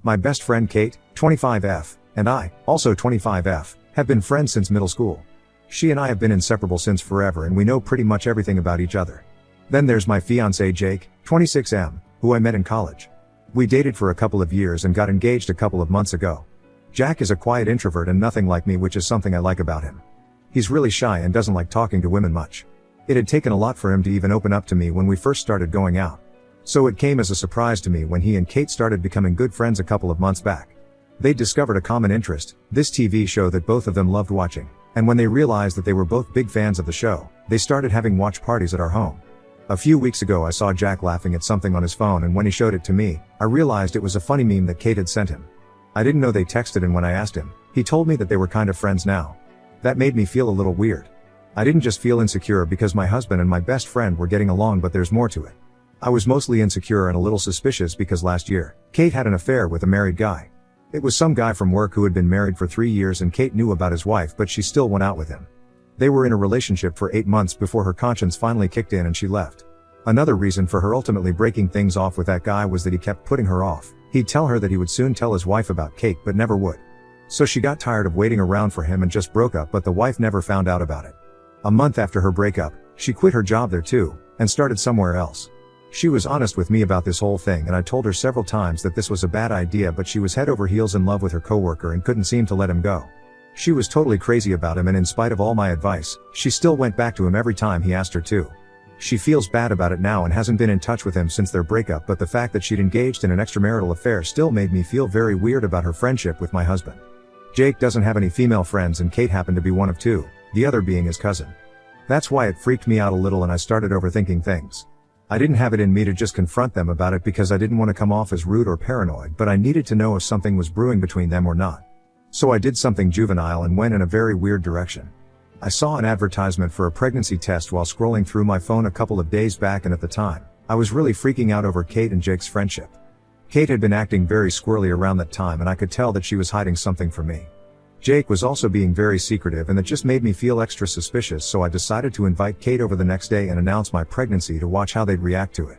My best friend Kate, 25F, and I, also 25F, have been friends since middle school. She and I have been inseparable since forever and we know pretty much everything about each other. Then there's my fiancé Jake, 26M, who I met in college. We dated for a couple of years and got engaged a couple of months ago. Jack is a quiet introvert and nothing like me, which is something I like about him. He's really shy and doesn't like talking to women much. It had taken a lot for him to even open up to me when we first started going out. So it came as a surprise to me when he and Kate started becoming good friends a couple of months back. They discovered a common interest, this TV show that both of them loved watching, and when they realized that they were both big fans of the show, they started having watch parties at our home. A few weeks ago I saw Jack laughing at something on his phone, and when he showed it to me, I realized it was a funny meme that Kate had sent him. I didn't know they texted, and when I asked him, he told me that they were kind of friends now. That made me feel a little weird. I didn't just feel insecure because my husband and my best friend were getting along, but there's more to it. I was mostly insecure and a little suspicious because last year, Kate had an affair with a married guy. It was some guy from work who had been married for 3 years, and Kate knew about his wife, but she still went out with him. They were in a relationship for 8 months before her conscience finally kicked in and she left. Another reason for her ultimately breaking things off with that guy was that he kept putting her off. He'd tell her that he would soon tell his wife about Kate but never would. So she got tired of waiting around for him and just broke up, but the wife never found out about it. A month after her breakup, she quit her job there too, and started somewhere else. She was honest with me about this whole thing, and I told her several times that this was a bad idea, but she was head over heels in love with her coworker and couldn't seem to let him go. She was totally crazy about him, and in spite of all my advice, she still went back to him every time he asked her to. She feels bad about it now and hasn't been in touch with him since their breakup, but the fact that she'd engaged in an extramarital affair still made me feel very weird about her friendship with my husband. Jake doesn't have any female friends, and Kate happened to be one of two, the other being his cousin. That's why it freaked me out a little and I started overthinking things. I didn't have it in me to just confront them about it because I didn't want to come off as rude or paranoid, but I needed to know if something was brewing between them or not. So I did something juvenile and went in a very weird direction. I saw an advertisement for a pregnancy test while scrolling through my phone a couple of days back, and at the time, I was really freaking out over Kate and Jake's friendship. Kate had been acting very squirrely around that time, and I could tell that she was hiding something from me. Jake was also being very secretive, and that just made me feel extra suspicious, so I decided to invite Kate over the next day and announce my pregnancy to watch how they'd react to it.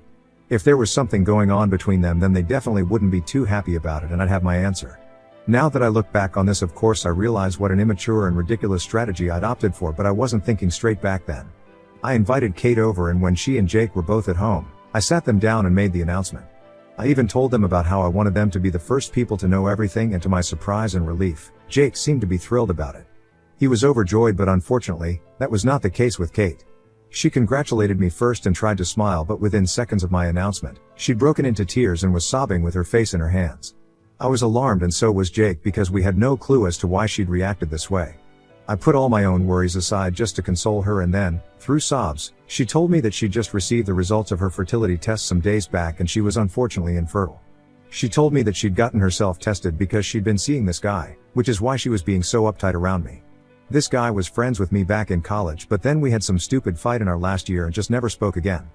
If there was something going on between them, then they definitely wouldn't be too happy about it, and I'd have my answer. Now that I look back on this, of course I realize what an immature and ridiculous strategy I'd opted for, but I wasn't thinking straight back then. I invited Kate over, and when she and Jake were both at home, I sat them down and made the announcement. I even told them about how I wanted them to be the first people to know everything, and to my surprise and relief, Jake seemed to be thrilled about it. He was overjoyed, but unfortunately, that was not the case with Kate. She congratulated me first and tried to smile, but within seconds of my announcement, she'd broken into tears and was sobbing with her face in her hands. I was alarmed, and so was Jake, because we had no clue as to why she'd reacted this way. I put all my own worries aside just to console her, and then, through sobs, she told me that she'd just received the results of her fertility test some days back and she was unfortunately infertile. She told me that she'd gotten herself tested because she'd been seeing this guy, which is why she was being so uptight around me. This guy was friends with me back in college, but then we had some stupid fight in our last year and just never spoke again.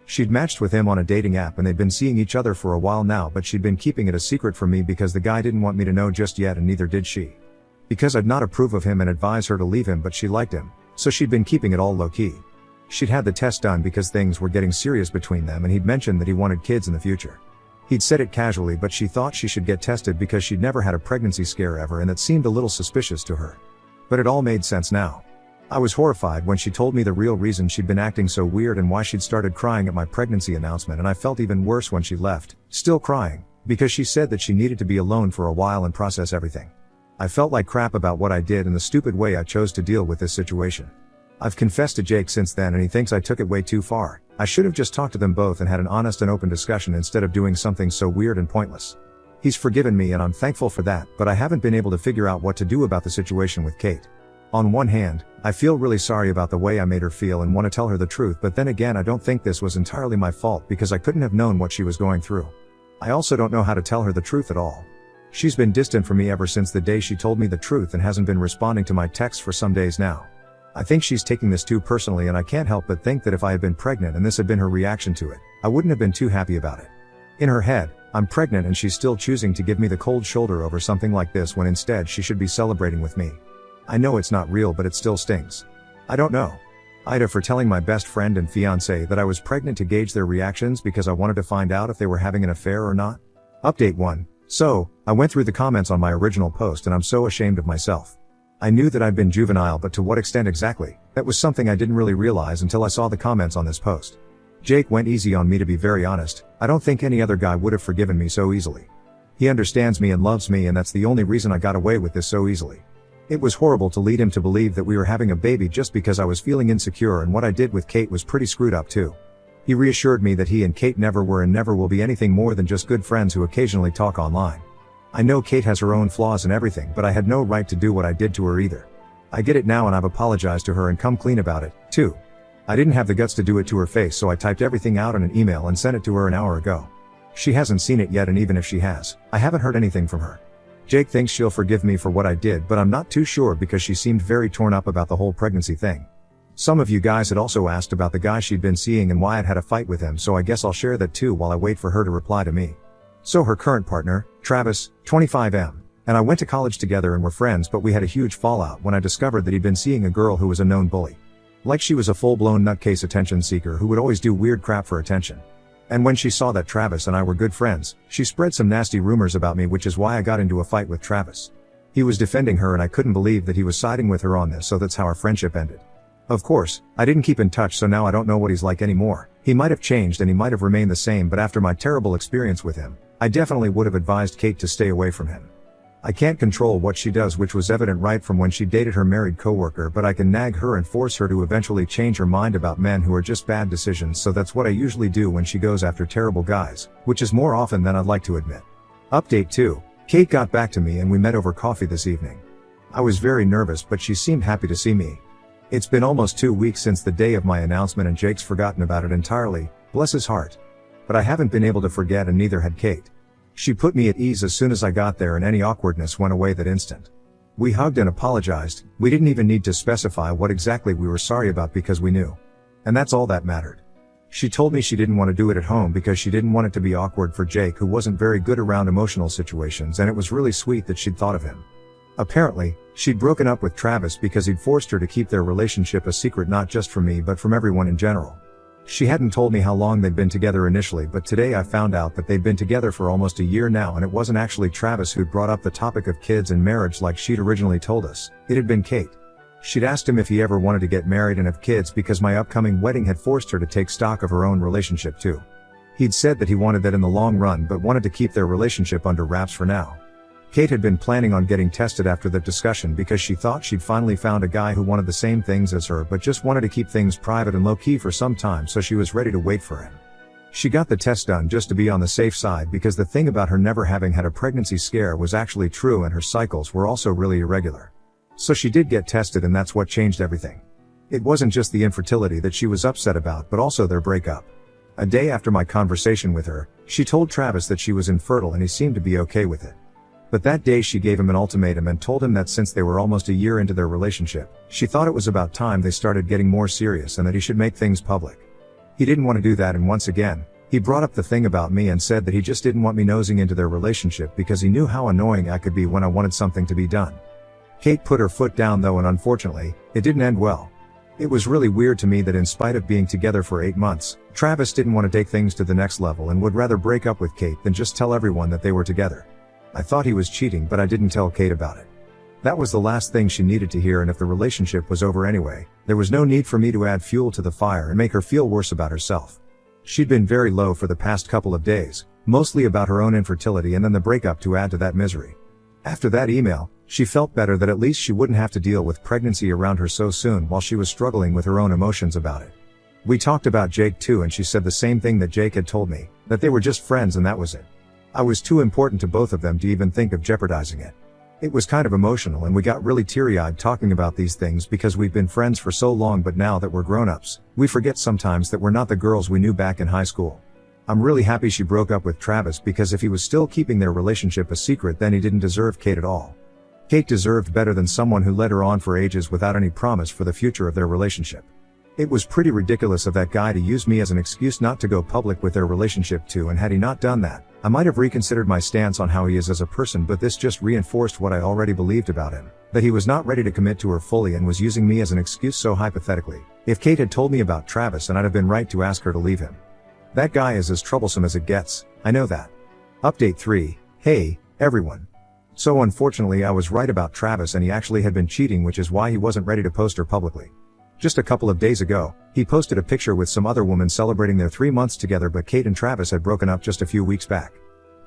She'd matched with him on a dating app and they'd been seeing each other for a while now, but she'd been keeping it a secret from me because the guy didn't want me to know just yet, and neither did she. Because I'd not approve of him and advise her to leave him, but she liked him, so she'd been keeping it all low-key. She'd had the test done because things were getting serious between them, and he'd mentioned that he wanted kids in the future. He'd said it casually, but she thought she should get tested because she'd never had a pregnancy scare ever, and that seemed a little suspicious to her. But it all made sense now. I was horrified when she told me the real reason she'd been acting so weird and why she'd started crying at my pregnancy announcement, and I felt even worse when she left, still crying, because she said that she needed to be alone for a while and process everything. I felt like crap about what I did and the stupid way I chose to deal with this situation. I've confessed to Jake since then, and he thinks I took it way too far. I should have just talked to them both and had an honest and open discussion instead of doing something so weird and pointless. He's forgiven me and I'm thankful for that, but I haven't been able to figure out what to do about the situation with Kate. On one hand, I feel really sorry about the way I made her feel and want to tell her the truth, but then again I don't think this was entirely my fault because I couldn't have known what she was going through. I also don't know how to tell her the truth at all. She's been distant from me ever since the day she told me the truth and hasn't been responding to my texts for some days now. I think she's taking this too personally, and I can't help but think that if I had been pregnant and this had been her reaction to it, I wouldn't have been too happy about it. In her head, I'm pregnant and she's still choosing to give me the cold shoulder over something like this when instead she should be celebrating with me. I know it's not real, but it still stings. I don't know. Ida for telling my best friend and fiancé that I was pregnant to gauge their reactions because I wanted to find out if they were having an affair or not. Update 1. So, I went through the comments on my original post and I'm so ashamed of myself. I knew that I'd been juvenile, but to what extent exactly? That was something I didn't really realize until I saw the comments on this post. Jake went easy on me, to be very honest. I don't think any other guy would have forgiven me so easily. He understands me and loves me, and that's the only reason I got away with this so easily. It was horrible to lead him to believe that we were having a baby just because I was feeling insecure, and what I did with Kate was pretty screwed up too. He reassured me that he and Kate never were and never will be anything more than just good friends who occasionally talk online. I know Kate has her own flaws and everything, but I had no right to do what I did to her either. I get it now and I've apologized to her and come clean about it, too. I didn't have the guts to do it to her face, so I typed everything out in an email and sent it to her an hour ago. She hasn't seen it yet, and even if she has, I haven't heard anything from her. Jake thinks she'll forgive me for what I did, but I'm not too sure because she seemed very torn up about the whole pregnancy thing. Some of you guys had also asked about the guy she'd been seeing and why I'd had a fight with him, so I guess I'll share that too while I wait for her to reply to me. So her current partner, Travis, 25M, and I went to college together and were friends, but we had a huge fallout when I discovered that he'd been seeing a girl who was a known bully. Like she was a full-blown nutcase attention seeker who would always do weird crap for attention. And when she saw that Travis and I were good friends, she spread some nasty rumors about me, which is why I got into a fight with Travis. He was defending her and I couldn't believe that he was siding with her on this, so that's how our friendship ended. Of course, I didn't keep in touch, so now I don't know what he's like anymore. He might have changed and he might have remained the same, but after my terrible experience with him, I definitely would have advised Kate to stay away from him. I can't control what she does, which was evident right from when she dated her married coworker, but I can nag her and force her to eventually change her mind about men who are just bad decisions, so that's what I usually do when she goes after terrible guys, which is more often than I'd like to admit. Update 2. Kate got back to me and we met over coffee this evening. I was very nervous, but she seemed happy to see me. It's been almost 2 weeks since the day of my announcement and Jake's forgotten about it entirely, bless his heart. But I haven't been able to forget, and neither had Kate. She put me at ease as soon as I got there and any awkwardness went away that instant. We hugged and apologized. We didn't even need to specify what exactly we were sorry about because we knew. And that's all that mattered. She told me she didn't want to do it at home because she didn't want it to be awkward for Jake, who wasn't very good around emotional situations, and it was really sweet that she'd thought of him. Apparently, she'd broken up with Travis because he'd forced her to keep their relationship a secret, not just from me but from everyone in general. She hadn't told me how long they'd been together initially, but today I found out that they'd been together for almost a year now, and it wasn't actually Travis who'd brought up the topic of kids and marriage like she'd originally told us. It had been Kate. She'd asked him if he ever wanted to get married and have kids because my upcoming wedding had forced her to take stock of her own relationship too. He'd said that he wanted that in the long run but wanted to keep their relationship under wraps for now. Kate had been planning on getting tested after that discussion because she thought she'd finally found a guy who wanted the same things as her but just wanted to keep things private and low-key for some time, so she was ready to wait for him. She got the test done just to be on the safe side because the thing about her never having had a pregnancy scare was actually true, and her cycles were also really irregular. So she did get tested, and that's what changed everything. It wasn't just the infertility that she was upset about but also their breakup. A day after my conversation with her, she told Travis that she was infertile and he seemed to be okay with it. But that day she gave him an ultimatum and told him that since they were almost a year into their relationship, she thought it was about time they started getting more serious and that he should make things public. He didn't want to do that, and once again, he brought up the thing about me and said that he just didn't want me nosing into their relationship because he knew how annoying I could be when I wanted something to be done. Kate put her foot down though, and unfortunately, it didn't end well. It was really weird to me that in spite of being together for 8 months, Travis didn't want to take things to the next level and would rather break up with Kate than just tell everyone that they were together. I thought he was cheating, but I didn't tell Kate about it. That was the last thing she needed to hear, and if the relationship was over anyway, there was no need for me to add fuel to the fire and make her feel worse about herself. She'd been very low for the past couple of days, mostly about her own infertility and then the breakup to add to that misery. After that email, she felt better that at least she wouldn't have to deal with pregnancy around her so soon while she was struggling with her own emotions about it. We talked about Jake too, and she said the same thing that Jake had told me, that they were just friends and that was it. I was too important to both of them to even think of jeopardizing it. It was kind of emotional and we got really teary-eyed talking about these things because we've been friends for so long, but now that we're grown-ups, we forget sometimes that we're not the girls we knew back in high school. I'm really happy she broke up with Travis because if he was still keeping their relationship a secret, then he didn't deserve Kate at all. Kate deserved better than someone who led her on for ages without any promise for the future of their relationship. It was pretty ridiculous of that guy to use me as an excuse not to go public with their relationship too, and had he not done that, I might have reconsidered my stance on how he is as a person, but this just reinforced what I already believed about him, that he was not ready to commit to her fully and was using me as an excuse. So hypothetically, if Kate had told me about Travis, and I'd have been right to ask her to leave him. That guy is as troublesome as it gets, I know that. Update 3. Hey, everyone. So unfortunately I was right about Travis and he actually had been cheating, which is why he wasn't ready to post her publicly. Just a couple of days ago, he posted a picture with some other woman celebrating their 3 months together, but Kate and Travis had broken up just a few weeks back.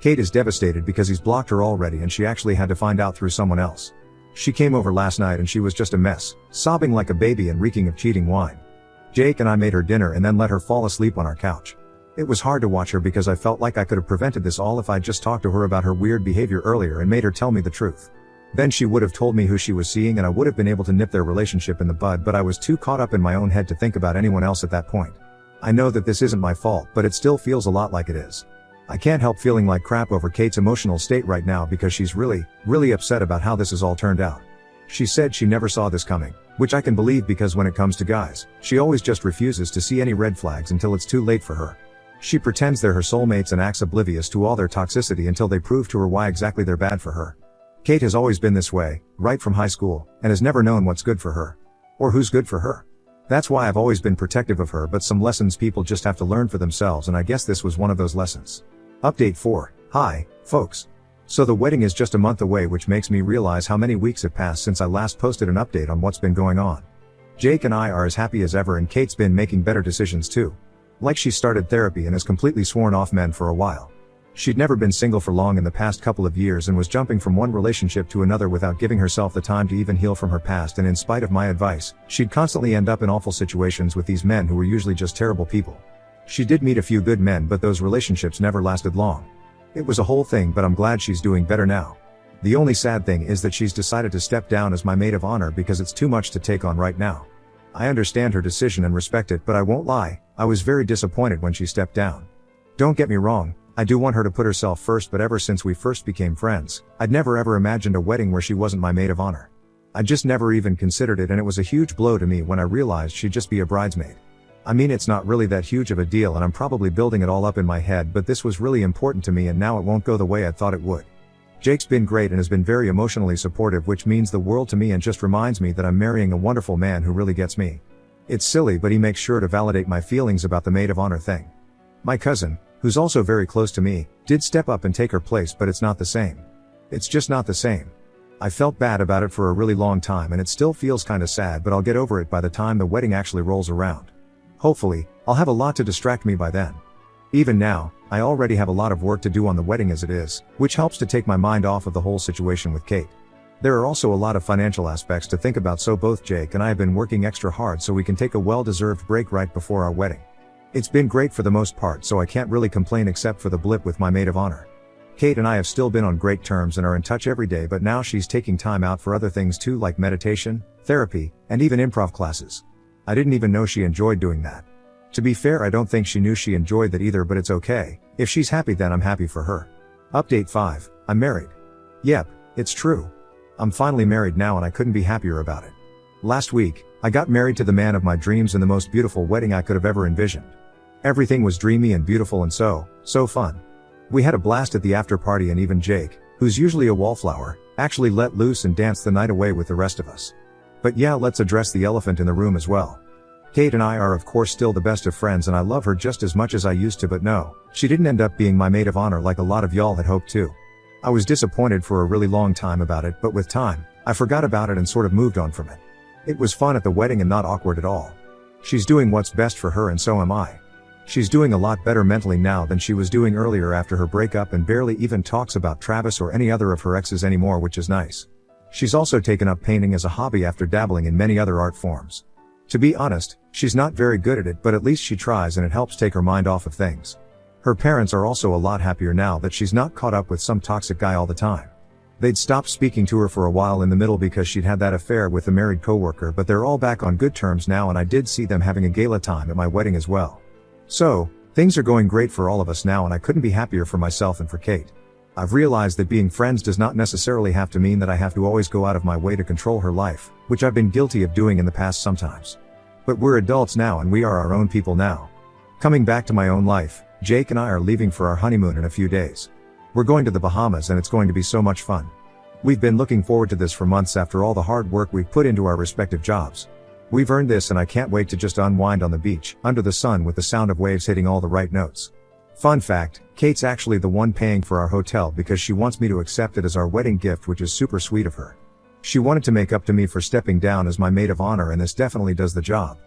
Kate is devastated because he's blocked her already and she actually had to find out through someone else. She came over last night and she was just a mess, sobbing like a baby and reeking of cheating wine. Jake and I made her dinner and then let her fall asleep on our couch. It was hard to watch her because I felt like I could have prevented this all if I'd just talked to her about her weird behavior earlier and made her tell me the truth. Then she would have told me who she was seeing and I would have been able to nip their relationship in the bud, but I was too caught up in my own head to think about anyone else at that point. I know that this isn't my fault, but it still feels a lot like it is. I can't help feeling like crap over Kate's emotional state right now because she's really upset about how this has all turned out. She said she never saw this coming, which I can believe because when it comes to guys, she always just refuses to see any red flags until it's too late for her. She pretends they're her soulmates and acts oblivious to all their toxicity until they prove to her why exactly they're bad for her. Kate has always been this way, right from high school, and has never known what's good for her. Or who's good for her. That's why I've always been protective of her, but some lessons people just have to learn for themselves, and I guess this was one of those lessons. Update 4. Hi, folks. So the wedding is just a month away, which makes me realize how many weeks have passed since I last posted an update on what's been going on. Jake and I are as happy as ever and Kate's been making better decisions too. Like she started therapy and has completely sworn off men for a while. She'd never been single for long in the past couple of years and was jumping from one relationship to another without giving herself the time to even heal from her past, and in spite of my advice, she'd constantly end up in awful situations with these men who were usually just terrible people. She did meet a few good men, but those relationships never lasted long. It was a whole thing, but I'm glad she's doing better now. The only sad thing is that she's decided to step down as my maid of honor because it's too much to take on right now. I understand her decision and respect it, but I won't lie, I was very disappointed when she stepped down. Don't get me wrong, I do want her to put herself first, but ever since we first became friends, I'd never ever imagined a wedding where she wasn't my maid of honor. I just never even considered it, and it was a huge blow to me when I realized she'd just be a bridesmaid. I mean, it's not really that huge of a deal and I'm probably building it all up in my head, but this was really important to me and now it won't go the way I thought it would. Jake's been great and has been very emotionally supportive, which means the world to me and just reminds me that I'm marrying a wonderful man who really gets me. It's silly, but he makes sure to validate my feelings about the maid of honor thing. My cousin, who's also very close to me, did step up and take her place, but it's not the same. It's just not the same. I felt bad about it for a really long time and it still feels kinda sad, but I'll get over it by the time the wedding actually rolls around. Hopefully, I'll have a lot to distract me by then. Even now, I already have a lot of work to do on the wedding as it is, which helps to take my mind off of the whole situation with Kate. There are also a lot of financial aspects to think about, so both Jake and I have been working extra hard so we can take a well-deserved break right before our wedding. It's been great for the most part, so I can't really complain except for the blip with my maid of honor. Kate and I have still been on great terms and are in touch every day, but now she's taking time out for other things too, like meditation, therapy, and even improv classes. I didn't even know she enjoyed doing that. To be fair, I don't think she knew she enjoyed that either, but it's okay. If she's happy, then I'm happy for her. Update 5. I'm married. Yep, it's true. I'm finally married now and I couldn't be happier about it. Last week, I got married to the man of my dreams in the most beautiful wedding I could have ever envisioned. Everything was dreamy and beautiful and so fun. We had a blast at the after party, and even Jake, who's usually a wallflower, actually let loose and danced the night away with the rest of us. But yeah, let's address the elephant in the room as well. Kate and I are of course still the best of friends and I love her just as much as I used to, but no, she didn't end up being my maid of honor like a lot of y'all had hoped to. I was disappointed for a really long time about it, but with time, I forgot about it and sort of moved on from it. It was fun at the wedding and not awkward at all. She's doing what's best for her and so am I. She's doing a lot better mentally now than she was doing earlier after her breakup, and barely even talks about Travis or any other of her exes anymore, which is nice. She's also taken up painting as a hobby after dabbling in many other art forms. To be honest, she's not very good at it, but at least she tries and it helps take her mind off of things. Her parents are also a lot happier now that she's not caught up with some toxic guy all the time. They'd stopped speaking to her for a while in the middle because she'd had that affair with a married coworker, but they're all back on good terms now, and I did see them having a gala time at my wedding as well. So, things are going great for all of us now and I couldn't be happier for myself and for Kate. I've realized that being friends does not necessarily have to mean that I have to always go out of my way to control her life, which I've been guilty of doing in the past sometimes. But we're adults now and we are our own people now. Coming back to my own life, Jake and I are leaving for our honeymoon in a few days. We're going to the Bahamas and it's going to be so much fun. We've been looking forward to this for months after all the hard work we've put into our respective jobs. We've earned this and I can't wait to just unwind on the beach, under the sun with the sound of waves hitting all the right notes. Fun fact, Kate's actually the one paying for our hotel because she wants me to accept it as our wedding gift, which is super sweet of her. She wanted to make up to me for stepping down as my maid of honor, and this definitely does the job.